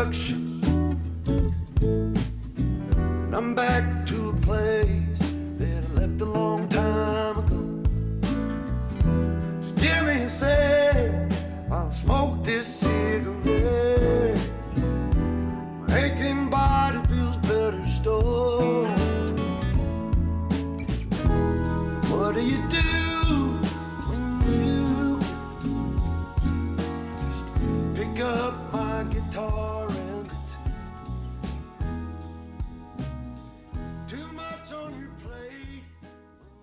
introduction, and I'm back to a place that I left a long time ago. Just give me a sec while I smoke this cigarette. My aching body feels better still. What do you do when you just pick up my guitar and too much on your plate?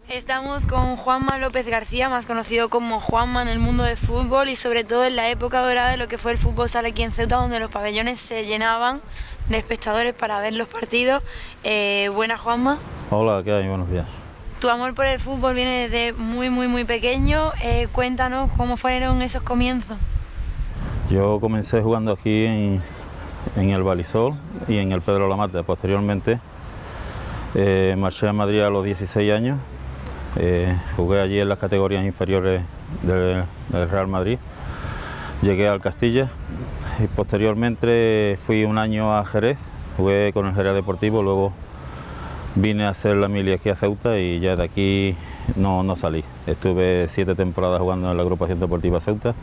Estamos con Juanma López García, más conocido como Juanma en el mundo del fútbol y sobre todo en la época dorada de lo que fue el fútbol sala aquí en Ceuta, donde los pabellones se llenaban de espectadores para ver los partidos. Buenas, Juanma. Hola, ¿qué hay? Buenos días. Tu amor por el fútbol viene desde muy pequeño. Cuéntanos cómo fueron esos comienzos. Yo comencé jugando aquí en el Balisol y en el Pedro Lamata. Posteriormente marché a Madrid a los 16 años. Jugué allí en las categorías inferiores del Real Madrid. Llegué al Castilla y posteriormente fui un año a Jerez. Jugué con el Jerez Deportivo, luego vine a hacer la mili aquí a Ceuta y ya de aquí no salí. Estuve 7 temporadas jugando en la agrupación deportiva Ceuta.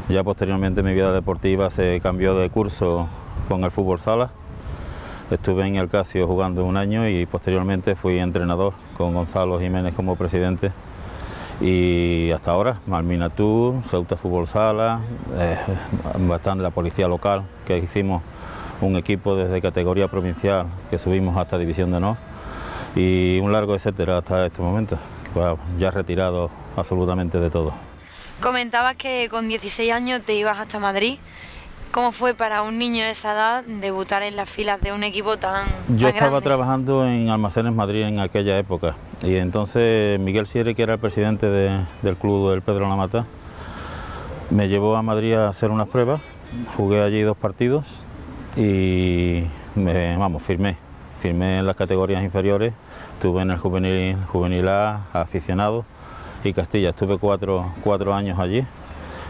Ya posteriormente mi vida deportiva se cambió de curso con el fútbol sala. Estuve en el Casio jugando un año y posteriormente fui entrenador con Gonzalo Jiménez como presidente. Y hasta ahora, Malmina Tour, Ceuta Fútbol Sala, bastante la policía local, que hicimos un equipo desde categoría provincial que subimos hasta División de Honor y un largo etcétera hasta este momento, ya retirado absolutamente de todo. Comentabas que con 16 años te ibas hasta Madrid. ¿Cómo fue para un niño de esa edad debutar en las filas de un equipo tan Yo estaba grande? trabajando en Almacenes Madrid en aquella época y entonces Miguel Sierre, que era el presidente del club del Pedro Lamata, me llevó a Madrid a hacer unas pruebas. Jugué allí 2 partidos y firmé en las categorías inferiores. Estuve en el juvenil A, aficionado y Castilla. Estuve 4 años allí.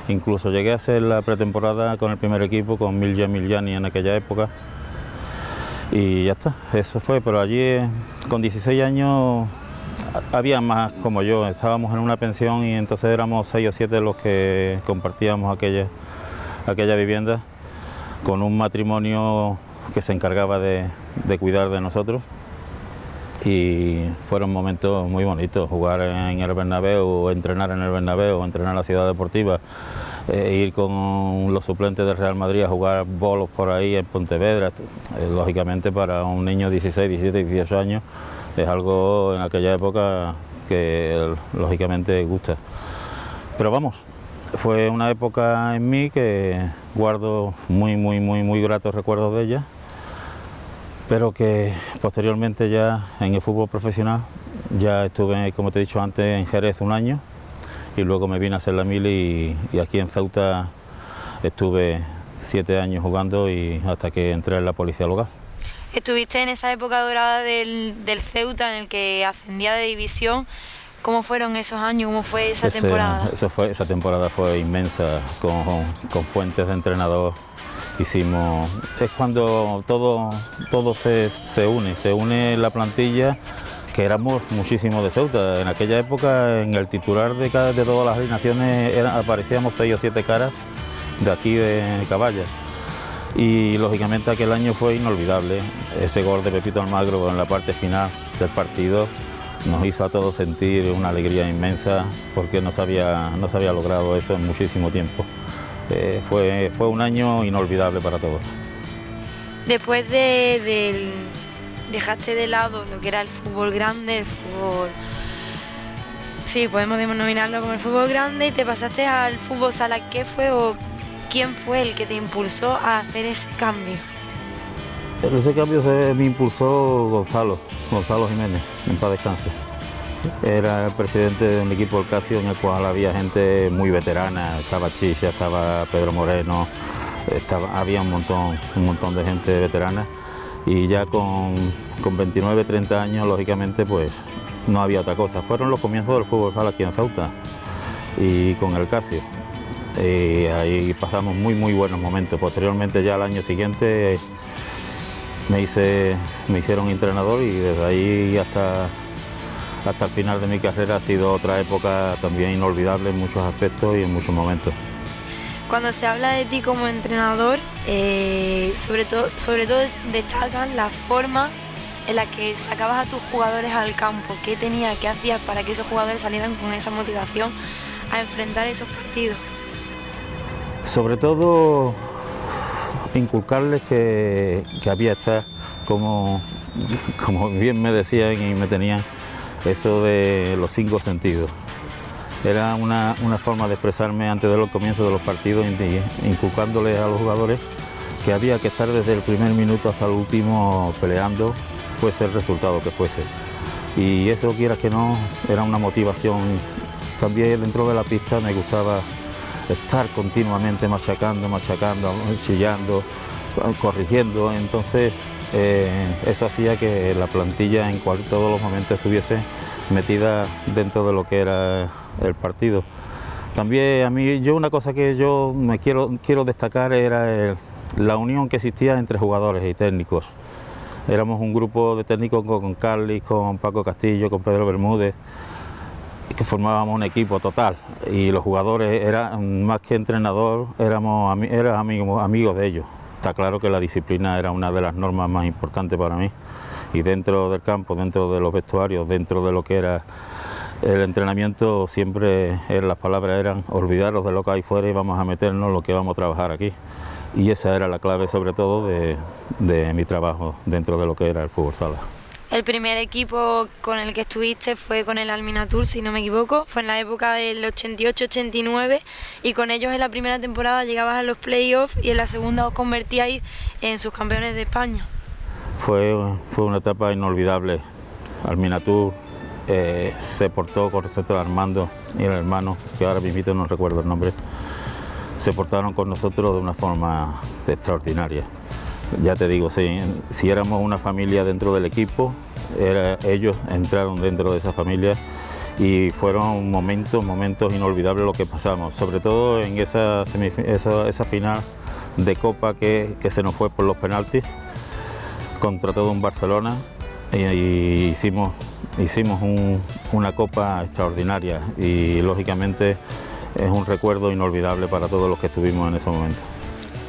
Incluso llegué a hacer la pretemporada con el primer equipo, con Milja Miljani en aquella época. Y ya está, eso fue. Pero allí con 16 años había más como yo. Estábamos en una pensión y entonces éramos 6 o 7 los que compartíamos aquella vivienda, con un matrimonio que se encargaba de cuidar de nosotros. Y fueron momentos muy bonitos, jugar en el Bernabéu, entrenar en el Bernabéu, entrenar en la Ciudad Deportiva, ir con los suplentes del Real Madrid a jugar bolos por ahí en Pontevedra. Lógicamente para un niño de 16, 17, 18 años es algo en aquella época que lógicamente gusta. Pero vamos, fue una época en mí que guardo muy gratos recuerdos de ella, pero que posteriormente ya en el fútbol profesional ya estuve, como te he dicho antes, en Jerez un año y luego me vine a hacer la mili y aquí en Ceuta estuve 7 años jugando y hasta que entré en la policía local. Estuviste en esa época dorada del Ceuta en el que ascendía de división. ¿Cómo fueron esos años? ¿Cómo fue esa temporada? Esa temporada fue inmensa, con fuentes de entrenador. Es cuando todo se une la plantilla, que éramos muchísimos de Ceuta. En aquella época, en el titular de todas las alineaciones aparecíamos 6 o 7 caras de aquí de Caballas. Y lógicamente aquel año fue inolvidable. Ese gol de Pepito Almagro en la parte final del partido nos hizo a todos sentir una alegría inmensa porque no se había logrado eso en muchísimo tiempo. Fue un año inolvidable para todos. Después dejaste de lado lo que era el fútbol grande, el fútbol... Sí, podemos denominarlo como el fútbol grande, y te pasaste al fútbol sala. ¿Qué fue o quién fue el que te impulsó a hacer ese cambio? Ese cambio me impulsó Gonzalo Jiménez, en paz descanse. Era el presidente de un equipo del Casio en el cual había gente muy veterana, estaba Chicha, estaba Pedro Moreno, había un montón de gente veterana y ya con 29, 30 años, lógicamente, pues no había otra cosa. Fueron los comienzos del fútbol sala aquí en Ceuta y con el Casio. y ahí pasamos muy buenos momentos. Posteriormente ya al año siguiente me hicieron entrenador y desde ahí hasta el final de mi carrera ha sido otra época también inolvidable en muchos aspectos y en muchos momentos. Cuando se habla de ti como entrenador, sobre todo destacan la forma en la que sacabas a tus jugadores al campo. ¿Qué hacías para que esos jugadores salieran con esa motivación a enfrentar esos partidos? Sobre todo inculcarles que había estar, como bien me decían y me tenían, eso de los 5 sentidos. Era una forma de expresarme antes de los comienzos de los partidos, inculcándoles a los jugadores que había que estar desde el primer minuto hasta el último peleando, fuese el resultado que fuese. Y eso, quieras que no, era una motivación. También dentro de la pista me gustaba estar continuamente machacando, chillando, corrigiendo. Entonces eso hacía que la plantilla en todos los momentos estuviese metida dentro de lo que era el partido. También a mí, una cosa que yo me quiero destacar era la unión que existía entre jugadores y técnicos. Éramos un grupo de técnicos con Carly, con Paco Castillo, con Pedro Bermúdez, que formábamos un equipo total, y los jugadores eran más que entrenador, éramos amigos de ellos. Está claro que la disciplina era una de las normas más importantes para mí, y dentro del campo, dentro de los vestuarios, dentro de lo que era el entrenamiento, siempre las palabras eran: olvidaros de lo que hay fuera y vamos a meternos en lo que vamos a trabajar aquí. Y esa era la clave, sobre todo, de mi trabajo dentro de lo que era el fútbol sala. El primer equipo con el que estuviste fue con el Alminatur, si no me equivoco, fue en la época del 88-89, y con ellos en la primera temporada llegabas a los playoffs y en la segunda os convertíais en subcampeones de España. Fue una etapa inolvidable. Alminatur se portó con nosotros, Armando y el hermano, que ahora mismo no recuerdo el nombre, se portaron con nosotros de una forma extraordinaria. Ya te digo, si éramos una familia dentro del equipo, ellos entraron dentro de esa familia, y fueron momentos inolvidables lo que pasamos, sobre todo en esa final de Copa que se nos fue por los penaltis contra todo un Barcelona, y hicimos una Copa extraordinaria, y lógicamente es un recuerdo inolvidable para todos los que estuvimos en ese momento.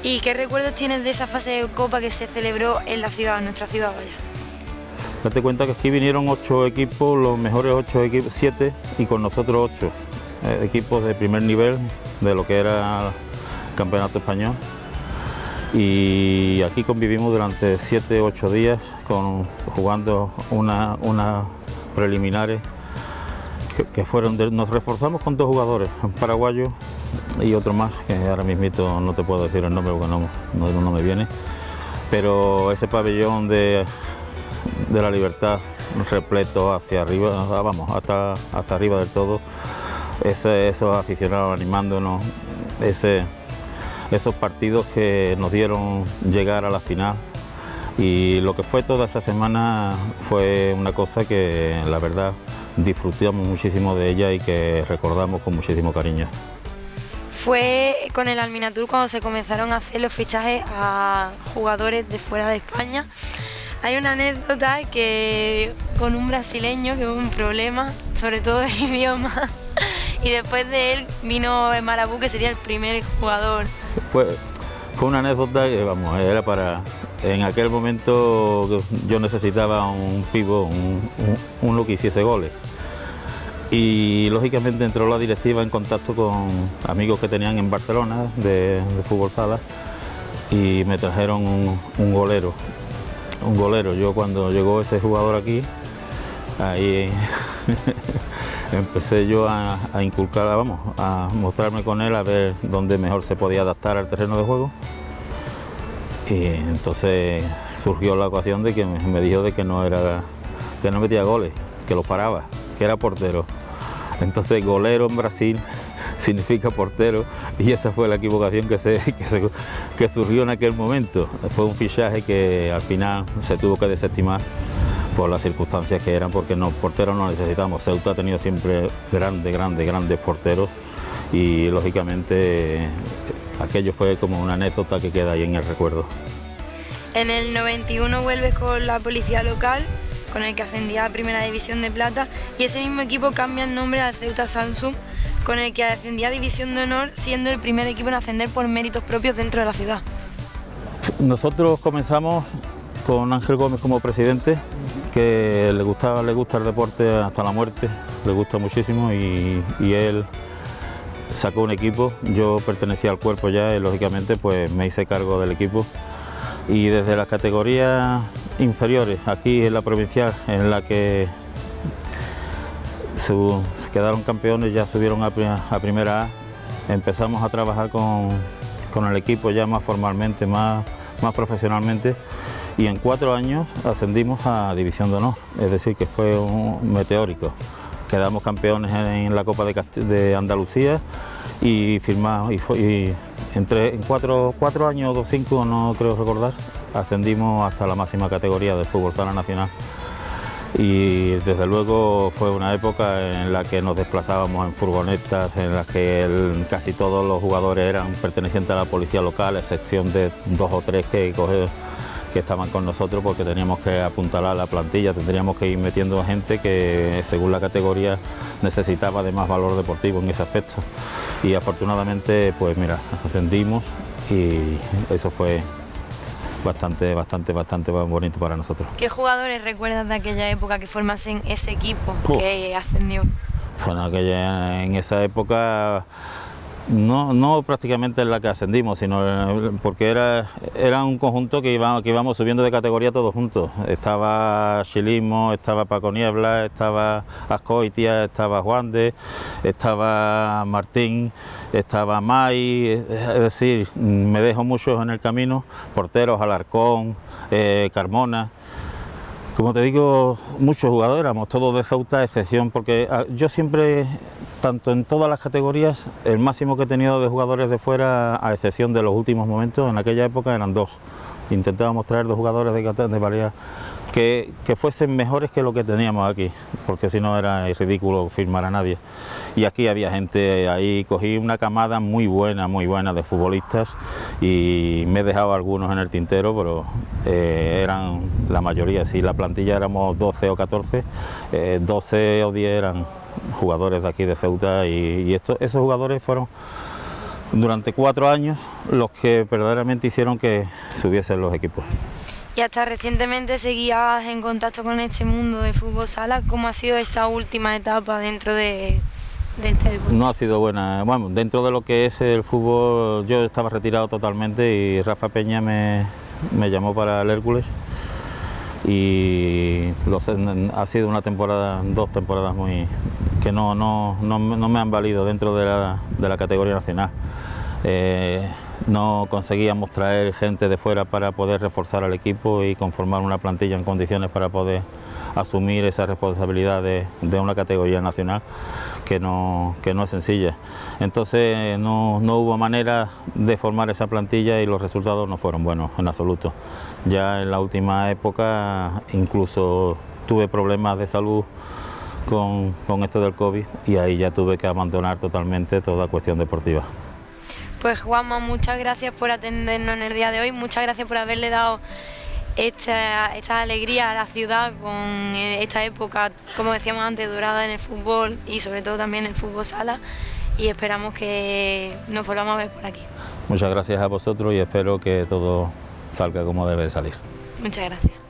¿Y qué recuerdos tienes de esa fase de Copa que se celebró en la ciudad, en nuestra ciudad, vaya? Date cuenta que aquí vinieron 8 equipos, los mejores 8 equipos, 7, y con nosotros 8 equipos de primer nivel de lo que era el Campeonato Español. Y aquí convivimos durante 7-8 días jugando unas preliminares que fueron nos reforzamos con 2 jugadores, un paraguayo y otro más, que ahora mismito no te puedo decir el nombre porque no me viene, pero ese pabellón de la Libertad repleto hacia arriba, vamos, hasta arriba del todo, esos aficionados animándonos, esos partidos que nos dieron llegar a la final, y lo que fue toda esa semana fue una cosa que la verdad disfrutamos muchísimo de ella y que recordamos con muchísimo cariño. Fue con el Alminatur cuando se comenzaron a hacer los fichajes a jugadores de fuera de España. Hay una anécdota que con un brasileño que hubo un problema, sobre todo de idioma, y después de él vino Marabú, que sería el primer jugador. Fue una anécdota que, vamos, era para... En aquel momento yo necesitaba un pivot, uno que hiciese goles. Y lógicamente entró la directiva en contacto con amigos que tenían en Barcelona de fútbol sala, y me trajeron un golero. Yo, cuando llegó ese jugador aquí, ahí empecé yo a inculcar, a mostrarme con él, a ver dónde mejor se podía adaptar al terreno de juego. Y entonces surgió la ocasión de que me dijo de que no metía goles, que los paraba, que era portero. Entonces golero en Brasil significa portero, y esa fue la equivocación que surgió en aquel momento. Fue un fichaje que al final se tuvo que desestimar por las circunstancias que eran, porque porteros no necesitamos. Ceuta ha tenido siempre grandes porteros, y lógicamente aquello fue como una anécdota que queda ahí en el recuerdo. En el 91 vuelves con la policía local, con el que ascendía a Primera División de Plata, y ese mismo equipo cambia el nombre al Ceuta Samsung, con el que ascendía a División de Honor, siendo el primer equipo en ascender por méritos propios dentro de la ciudad. Nosotros comenzamos con Ángel Gómez como presidente, que le gusta el deporte hasta la muerte, le gusta muchísimo y él sacó un equipo. Yo pertenecía al cuerpo ya y lógicamente pues me hice cargo del equipo, y desde las categorías inferiores, aquí en la provincial, en la que quedaron campeones, ya subieron a Primera A, empezamos a trabajar con el equipo ya más formalmente, más profesionalmente, y en 4 años ascendimos a División de Honor, es decir, que fue un meteórico. Quedamos campeones en la Copa de Andalucía y firmamos, en 4 años o 5, no creo recordar, ascendimos hasta la máxima categoría del fútbol sala nacional. Y desde luego fue una época en la que nos desplazábamos en furgonetas, en las que casi todos los jugadores eran pertenecientes a la policía local, a excepción de 2 o 3 que estaban con nosotros, porque teníamos que apuntalar la plantilla, tendríamos que ir metiendo gente que según la categoría necesitaba de más valor deportivo en ese aspecto. Y afortunadamente pues mira, ascendimos y eso fue bastante bonito para nosotros. ¿Qué jugadores recuerdas de aquella época que formasen ese equipo que ascendió? Bueno, en esa época no prácticamente en la que ascendimos, sino porque era un conjunto que íbamos subiendo de categoría todos juntos. Estaba Chilismo, estaba Paco Niebla, estaba Azcoitia, estaba Juande, estaba Martín, estaba Mai, es decir, me dejo muchos en el camino, porteros, Alarcón, Carmona. Como te digo, muchos jugadores, éramos todos de Ceuta, a excepción, porque yo siempre, tanto en todas las categorías, el máximo que he tenido de jugadores de fuera, a excepción de los últimos momentos, en aquella época eran 2. Intentábamos traer 2 jugadores de variedad que fuesen mejores que lo que teníamos aquí, porque si no era ridículo firmar a nadie. Y aquí había gente, ahí cogí una camada muy buena de futbolistas, y me he dejado algunos en el tintero, pero eran la mayoría. Si la plantilla éramos 12 o 14, 12 o 10 eran jugadores de aquí de Ceuta, y esos jugadores fueron durante 4 años los que verdaderamente hicieron que subiesen los equipos. Y hasta recientemente seguías en contacto con este mundo de fútbol sala. ¿Cómo ha sido esta última etapa dentro de este deporte? No ha sido buena. Bueno, dentro de lo que es el fútbol, yo estaba retirado totalmente y Rafa Peña me llamó para el Hércules, y ha sido una temporada, 2 temporadas que no me han valido dentro de la categoría nacional. No conseguíamos traer gente de fuera para poder reforzar al equipo y conformar una plantilla en condiciones para poder asumir esa responsabilidad de una categoría nacional que no es sencilla. Entonces no hubo manera de formar esa plantilla y los resultados no fueron buenos en absoluto. Ya en la última época incluso tuve problemas de salud con esto del COVID, y ahí ya tuve que abandonar totalmente toda cuestión deportiva. Pues Juanma, muchas gracias por atendernos en el día de hoy, muchas gracias por haberle dado esta alegría a la ciudad con esta época, como decíamos antes, dorada en el fútbol y sobre todo también en el fútbol sala, y esperamos que nos volvamos a ver por aquí. Muchas gracias a vosotros y espero que todo salga como debe de salir. Muchas gracias.